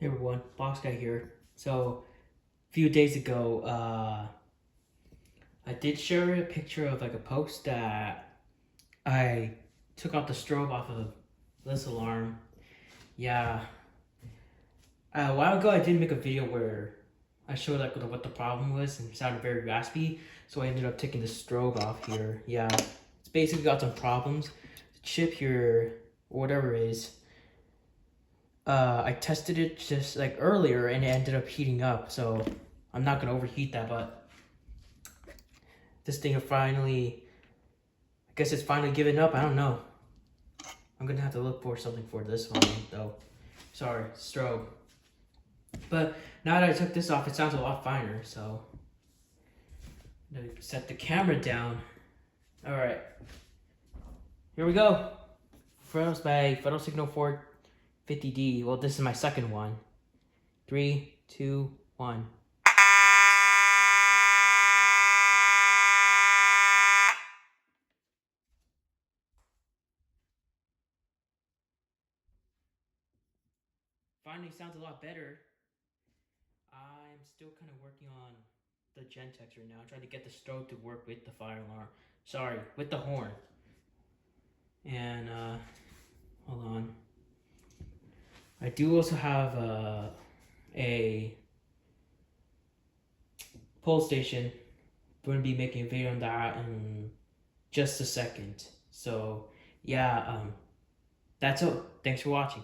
Hey everyone, Box Guy here. So, a few days ago, I did share a picture of like a post that I took out the strobe off of this alarm. Yeah, a while ago I did make a video where I showed like what the problem was and it sounded very raspy. So I ended up taking the strobe off here. Yeah, it's basically got some problems. The chip here, or whatever it is, I tested it just like earlier and it ended up heating up, so I'm not gonna overheat that, but this thing finally, I guess it's finally given up. I don't know. I'm gonna have to look for something for this one though. Sorry, strobe. But now that I took this off, it sounds a lot finer, so I'm gonna set the camera down. Alright, here we go. First my photo signal 450D. Well, this is my second one. 3, 2, 1. Finally sounds a lot better. I'm still kind of working on the Gentex right now. I'm trying to get the strobe to work with the fire alarm. Sorry, with the horn. And hold on. I do also have a pole station. I'm going to be making a video on that in just a second. So yeah, that's all. Thanks for watching.